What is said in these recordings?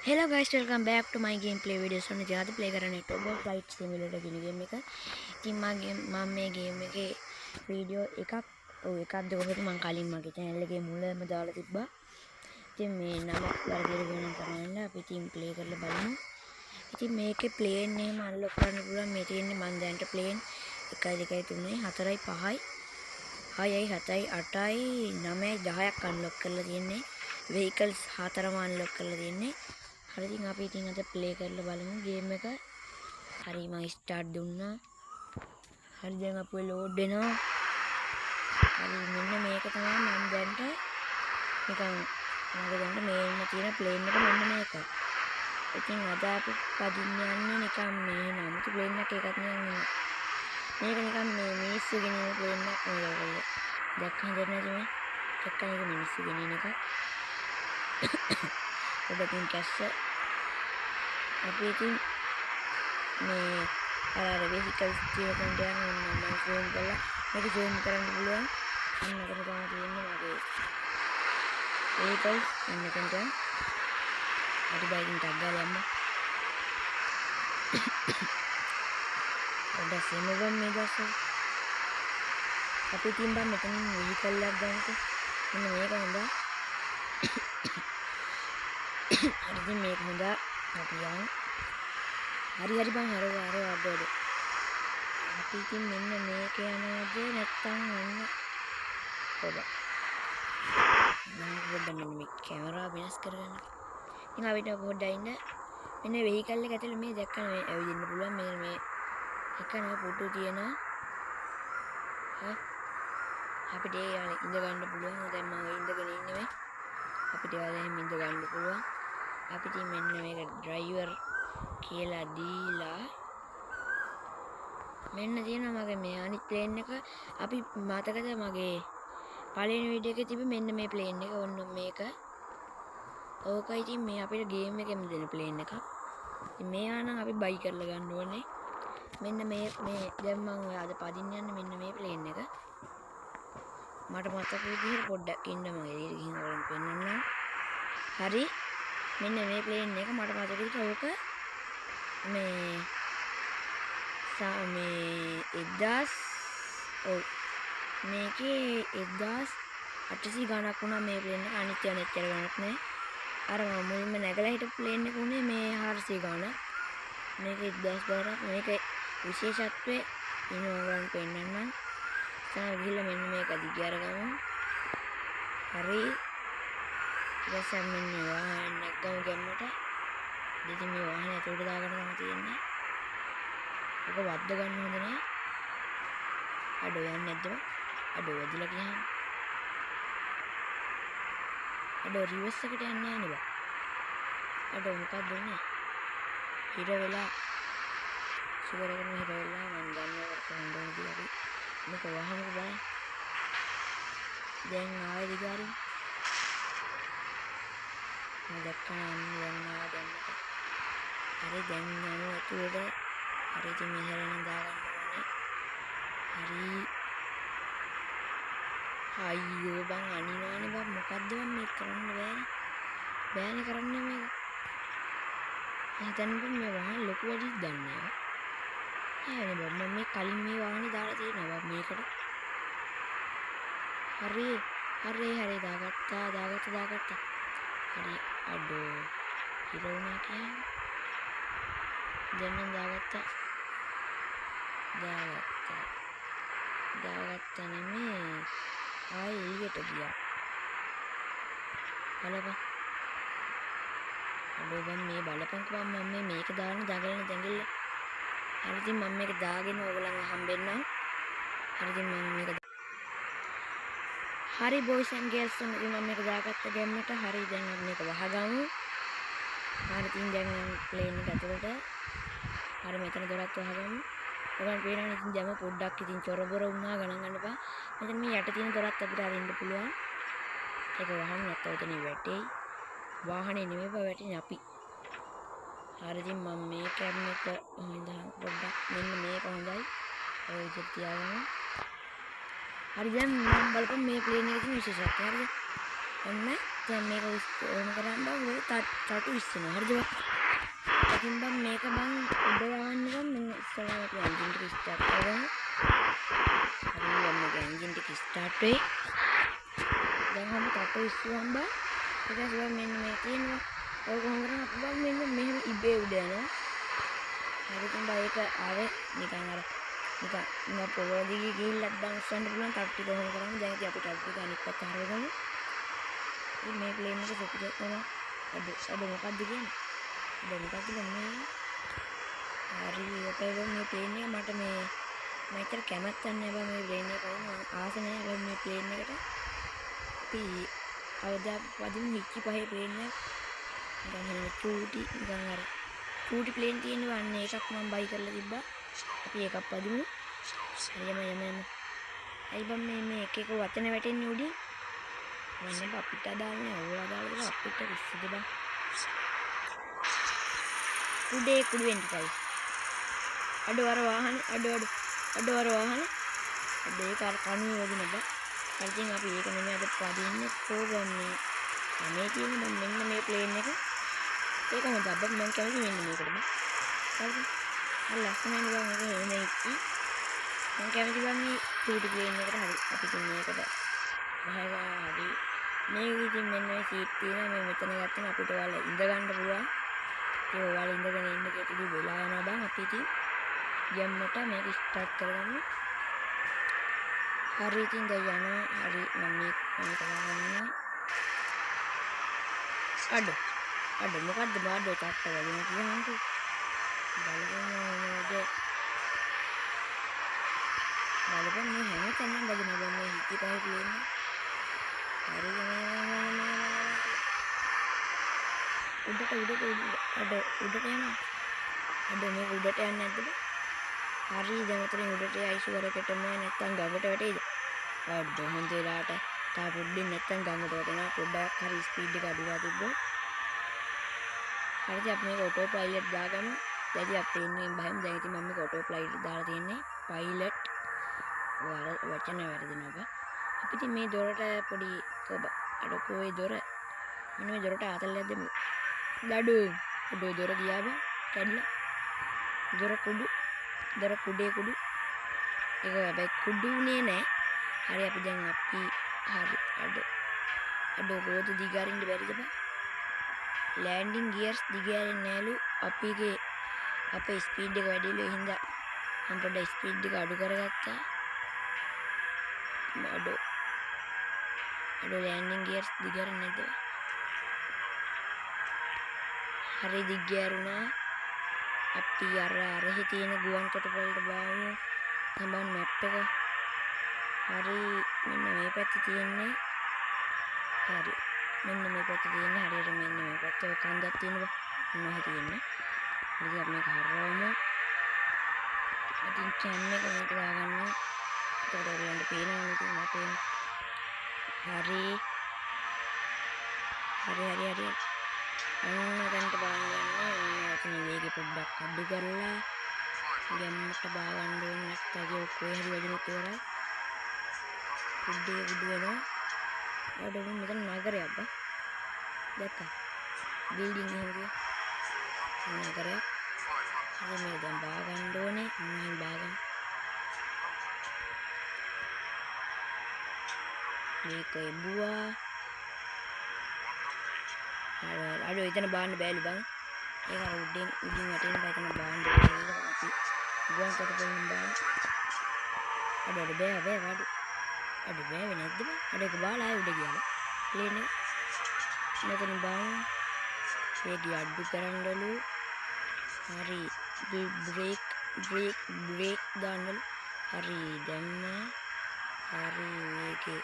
Hello guys, welcome back to my gameplay videos. ඔන්න ජාත play කරන්නේ Turbo Flight Simulator කියන game එක. ඉතින් මම මේ ගේම් එකේ වීඩියෝ එකක් දෙකකට මම කලින් මගේ channel එකේ මුලම දාලා තිබ්බා. ඉතින් මේ නම වර්ගයට ගණන් කරන්න අපි ඉතින් ප්ලේ කරලා බලමු. ඉතින් මේකේ ප්ලේන් එහෙම අන්ලොක් කරන්න පුළුවන්. මේ තියෙන්නේ මම දැනට ප්ලේන් 1 2 3 4 5යි 6යි 7යි 8යි 9යි 10ක් අන්ලොක් කරලා තියෙන්නේ. vehicles 4ම අන්ලොක් කරලා තියෙන්නේ. හරි ඉතින් අපි ඉතින් අද ප්ලේ කරලා බලමු ගේම් එක. හරි මම ස්ටාර්ට් දුන්නා. හරි දැන් අපේ ලෝඩ් වෙනවා. හරි මෙන්න මේක තමයි මම දැන්ට නිකන් මගේ දැන්ට මේන්න තියෙන ප්ලේන් එක මෙන්න මේක. ඉතින් අද අපි පදින්න යන්නේ නිකන් මේ නමුත් ප්ලේන් එක එකක් නෙවෙයි. මේක නිකන් මේ මිනිස්සු ගෙනියන ප්ලේන් එකක් නෙවෙයි ඔයගොල්ලෝ. දැක්කම දැනනද මේ? දැක්කම මේක මිනිස්සු ගෙනියන එක. ඔබකින් කැස්ස අපි ඉතින් මේ අර vehicles කියන තැනට යන්න මම zoom කරලා මේක zoom කරන්න පුළුවන්. අන්න අතන තමයි තියෙන්නේ මගේ vehicles අන්න එතනට. අර බයිකින් ටග් ගාලා යන්න. ඔන්න සෙමගම් මේ දැස්ස. අපි ඉතින් බම් මෙතනින් vehicle එකක් ගන්නකො. මෙන්න මේක හොඳයි. හරි මේක හොඳයි. අපි යමු. හරි බං අර වඩ. අපි ඉතින් මෙන්න මේක යනවාද නැත්තම් ඔන්න ඔබ. මම මෙන්න මේ කැමරා වෙනස් කරගන්න. ඉතින් අපිට පොඩ්ඩක් ඉන්න මෙන්න vehicle එක ඇතුලේ මේ දැක්කම මේ ඇවිදින්න පුළුවන් මේ එකන පුටු තියෙනවා. අපිට ඉඳ ගන්න පුළුවන්. දැන් මම ඉඳගෙන ඉන්නේ මේ. අපිට එහෙම ඉඳ ගන්න පුළුවන්. අපි ඉතින් මෙන්න මේක driver කියලා දීලා මෙන්න තියෙනවා මගේ මේ අනිත් ප්ලේන් එක. අපි මතකද මගේ පළවෙනි වීඩියෝ එකේ තිබ්බ මෙන්න මේ ප්ලේන් එක ඔන්න මේක. ඕකයි ඉතින් මේ අපිට ගේම් එකෙම දෙන ප්ලේන් එකක්. ඉතින් මේවා නම් අපි බයි කරලා ගන්න ඕනේ. මෙන්න මේ දැන් මම ඔය අද පදින්න යන්නේ මෙන්න මේ ප්ලේන් එක. මට මතක විදිහට පොඩ්ඩක් ඉන්න මම එළියට ගිහින් ඔයාලට පෙන්නන්නම්. හරි. මෙන්න මේ ප්ලේන් එක මට මතක විදිහට ඕක මේ 1000 ඔව් මේකේ 1800 ගණක් වුණා මේ ප්ලේන් එක. අනිත් යන එච්චර ගණක් නෑ. අර මම මුලින්ම නැගලා හිටපු ප්ලේන් එක උනේ මේ 400 ගණන්. මේක 1000 ගණක්. මේක විශේෂත්වය ඉන්නෝගන් පෙන්නන්නම්. සාම ගිහලා මෙන්න මේක දිග අරගමු. හරි. ඊටසේ මෙන්න වාහනයක් ගමු ගැම්මට. ඉතින් මේ වාහනේ ඇතුළට දාගන්න තමයි තියෙන්නේ. ඔක වද්ද ගන්න හොඳ නෑ. අඩෝ යන්නේ නැද්ද? අඩෝ වැදිලා ගියාම. අඩෝ රිවර්ස් එකට යන්නේ නැහැ නේ බා. අඩෝ මොකක්ද උනේ? හිර වෙලා සුවර කරන හිර වෙලා මම දන්නවා කොහොමද කියලා අපි මේක වහමුකෝ බලන්න. දැන් ආයෙ දිගාරින්. මම දැක්කම යනවා දැන්. හරි දැන් යමු ඇතුළට. හරි ඉතින් මෙහෙරෙන් දාගන්න ඕනේ. හරි. අයියෝ බං අනිවානේ බං මොකද්ද මම මේක කරන්න බෑනේ කරන්න මේක. හිතන්න බං මේ වහන ලොකු වැඩිද දන්නේ නැහැ. ඈනේ බං මම මේ කලින් මේ වාහනේ දාලා තියෙනවා බං මේකට. හරි දාගත්තා. හරි අඩෝ හිර වුණා කියන්නේ. දැන් නම් දාගත්තා නෙමේ ආයෙ එළියට ගියා. බලපන්. අඩෝ බං මේ බලපන්කෝ බං මම මේක දාන දඟලන දැඟිල්ල. හරි ඉතින් මම මේක දාගෙන ඕගලන්ව හම්බෙන්නම්. හරි ඉතින් මම මේක හරි බොයිස් ඇන්ඩ් ගර්ල්ස් මම මේක දාගත්ත ගැම්මට. හරි දැන් අපි මේක වහගමු. හරි ඉතින් දැන් ප්ලේන් එක ඇතුළට. හරි මෙතන දොරත් වහගමු. ඔයගොල්ලන් පේනවනේ ඉතින් දැම පොඩ්ඩක් ඉතින් චොරබොර වුණා ගණන් ගන්න එපා. මෙතන මේ යට තියෙන දොරත් අපිට අරින්න පුළුවන්. ඒක වහමු නැත්නම් එතන වැටෙයි. වාහනේ නෙමෙයි වැටෙන්නේ අපි. හරි ඉතින් මම මේ කැම් එක හොඳයි පොඩ්ඩක් මෙන්න මේක හොඳයි. ඔය විදිහට තියාගමු. හරි දැන් මම බලපන් මේ ප්ලේන් එකේ තියෙන විශේෂත්වය. හරිද? ඔන්න දැන් මේක ඕන කරන්න ඕනේ තව තටු ඉස්සෙනවා. හරිද බං? ඉතින් බං මේක බං උඩ යවන්න බං මෙන්න ඉස්සරහට අපි එන්ජින් ටික ස්ටාර්ට් කරගමු. හරි බං මේක එන්ජින් ටික ස්ටාර්ට් වෙයි. දැන් අපි තටු ඉස්සුවම් බං. ඊට පස්සේ බං මෙන්න මේ තියෙනවා. ඔය කොහොම කරන්නේ අපි බං මෙන්න මෙහෙම ඉබේ උඩ යනවා. හරි ඉතින් බං ඒක ආවේ නිකන් අර නිකන් පොළොව දිගේ ගිහිල්ලා බං උස්සන්න පුළුවන් තට්ටු ටික කොහොම කරන්නේ. දැන් ඉතින් අපි තට්ටු ටික අනිත් පැත්ත හරවගමු. ඉතින් මේ ප්ලේන් එක සෙට් කරනවා. අද මොකක්ද කියන්නේ? මොකක්ද මේ හරි ඔකේ මේ ප්ලේන් එක මට මේ මෙච්චර කැමැත්තක් නෑ බං මේ ප්ලේන් එක බලන්න ආස නෑ හැබැයි මේ ප්ලේන් එකට අපි අවදා වදින් හිච්චි පහේ ප්ලේන් එක නිකන් එහෙම චූටි නිකන් අර චූටි ප්ලේන් තියෙනවා අන්න එකක් මම බයි කරලා තිබ්බා අපි එකක් වදිමු හරියම යම අයි බං මේ එක එක වචන වැටෙන්නේ උඩින් මම අපිට දාන්නේ ඕවා දාලා අපිට ඉස්සෙද බං උඩේ කුඩු වෙන්න කයි අඩවර වාහන අඩවර වාහන අඩේ කාර කණුවේ වදින බා කල්කින් අපි ඒක නෙමෙයි අද පදින්නේ ප්‍රෝග්‍රෑම් මේ තියෙන මෙන්න මේ ප්ලේන් එක ඒක හොඳ බබ මම කැමති මෙන්න මේකට බා හරිද අර ලස්සනයි බං ඒක එන්නේ ඉති මම කැමති බං මේ චූටි ප්ලේන් එකට හරි අපි ඉතින් මේකට ගහලා හරි මේක ඉතින් මෙන්න මේ සීට් තියෙනවා මේ මෙතන ගත්තම අපිට ඔයාලා ඉඳ ගන්න පුළුවන් ඒ ඔයාලා ඉඳගෙන ඉන්න කෙටි වෙලා යනවා බං අපි ඉතින් යම්මට මේක ස්ටාර්ට් කරගමු හරි ඉතින් දැන් යනවා හරි මම මේක ගන්න අඩ මොකද්ද බාඩෝ තාත්ත වදින කියහන්කෝ බලන්න මේ හැම තැනම බදින බං මේ හිටි පහේ ප්ලේන් හරි උඩට යනවා අඩ මේ උඩට යන්නේ නැද්ද බං හරි දැන් උතරින් උඩට අයිසු වරකටම නැත්තම් ගඟට වැටෙයිද අඩ හොඳ වෙලාවට තා පොඩ්ඩින් නැත්තම් ගඟට වැටෙනවා පොඩ්ඩක් හරි ස්පීඩ් එක අඩුවා තිබ්බොත් හරිද අපි මේක ඔටෝ පයිලට් දාගමු දැන් අපි ඉන්නේ බහින් දැන් ඉතින් මම මේක ඔටෝ පයිලට් දාලා තියෙන්නේ පයිලට් වචන වැරදිනවා බා අපි ඉතින් මේ දොරට පොඩි අඩ කොයි දොර මෙන්න මේ දොරට ආතල්ලයක් දෙමු දඩු දොර ගියා බා කැඩිලා දොර කුඩු ඒක හැබැයි කුඩුනේ නෑ හරි අපි දැන් අපි හරි අඩ රෝද දිගාරින්න බැරිද බං ලෑන්ඩින් ගියර්ස් දිගාරින්න නෑලු අපේ ස්පීඩ් එක වැඩිලු ඒ හින්දා මම පොඩ්ඩක් ස්පීඩ් එක අඩු කරගත්තා අඩ ලෑන්ඩින් ගියර්ස් දිගාරින්න නැද්ද හරි දිගාරුණා අපි අරහි තියෙන ගුවන් තොටුපළට බාමු තමන් මැප් එක හරි මෙන්න මේ පැත්තේ තියෙන්නේ හරි මෙන්න මේ පැත්තේ තියෙන්නේ හරියට මෙන්න මේ පැත්තේ කන්දක් තියෙනවා මෙන්න තියෙන්නේ හරි අපි මේක හරවමු ඉතින් කැම් එක මේක දාගන්න එතකොට ඔයගොල්ලන්ට පේනවා නේද මට හරි අන්න දැන්ට බාන්න යන්නේ එතන වේගෙ පොඩ්ඩක් අඩු කරලා ගැම්මට බා ගන්න ඕනේ නැත්නම් ඒක කොයි හරි වැඩිමත් ඉවරයි උඩ වෙනවා අඩ මෙතන නගරයක් බා දැක්කා බිල්ඩින් එකේ නගරයක් හරි මේ දැන් බා ගන්න ඕනේ මෙහෙන් බා ගන්න මේක එබුවා අඩ එතන බාන්න බෑලු බං ඒක අර උඩින් වැටෙන බයතන බාන්න ඕනේ අපි ගුවන් තොටුපළින් බාන්න අඩ බෑ නැද්ද බං අඩ ඒක බාලා ආයෙ උඩ ගියාලා ප්ලේන් එක මෙතන බාන්න ඒක අඩු කරන්නලු හරි බ්‍රේක් දාන්නලු හරි දැම්මා හරි ඒකේ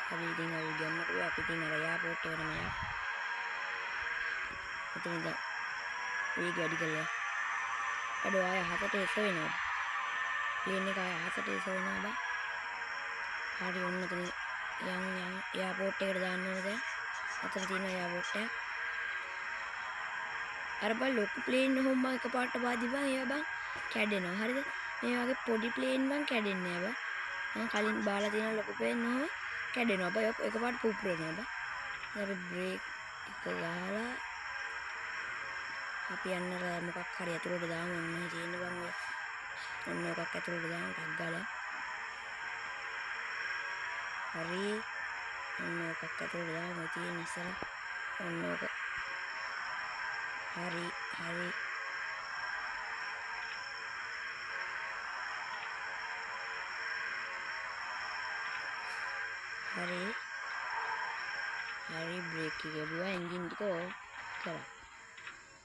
හරි ඉතින් අපි ගන්නට අපි ඉතින් අර එයාපෝට් එකට මෙයා එතනද වේගය වැඩි කරලා අඩ ආය හතට එස වෙනවා ප්ලේන් එක ආය හතට එස වෙනවා බා හරි ඔන්න එතන යන් එයාපෝට් එකට දාන්න ඕනේ දැන් අතන තියෙන එයාපෝට් එක අර බා ලොකු ප්ලේන් හොම්ම එකපාරට වාදි බං ඒවා බං කැඩෙනවා හරිද මේ වගේ පොඩි ප්ලේන් බං කැඩෙන්නේ නෑ බා මම කලින් බාලා තියෙන ලොකු ප්ලේන් නෝ කැඩෙනවා බා එකපාරට පුපුරනවා බා අපි බ්‍රේක් එක ගහලා අපි යන්න මොකක් හරි ඇතුළට දාමු. ඔන්න තියෙන බං ඔය. ඔන්න එකක් ඇතුළට දාමු ටක් ගාලා. හරි. ඔන්න එකක් ඇතුළට දාමු තියෙන ඉස්සර. ඔන්න ඔක. හරි. හරි. හරි. හරි බ්‍රේක් එක ගියා. එන්ජින් ටික ඕෆ් කරා.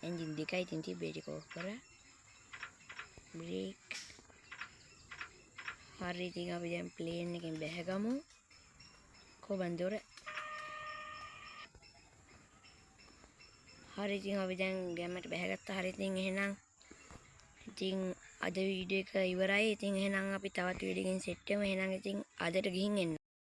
එන්ජින් දෙකයි තින් තිබ්බේ ටික ඕෆ් කරා. බ්‍රේක්. හරි ඉතින් අපි දැන් ප්ලේන් එකෙන් බැහැගමු. කොබන්ද උර. හරි ඉතින් අපි දැන් ගැම්මට බැහැගත්තා. හරි ඉතින් එහෙනම් ඉතින් අද වීඩියෝ එක ඉවරයි. ඉතින් එහෙනම් අපි තවත් වීඩියෝ එකකින් සෙට් වෙමු. එහෙනම් ඉතින් අදට ගිහින් එන්න.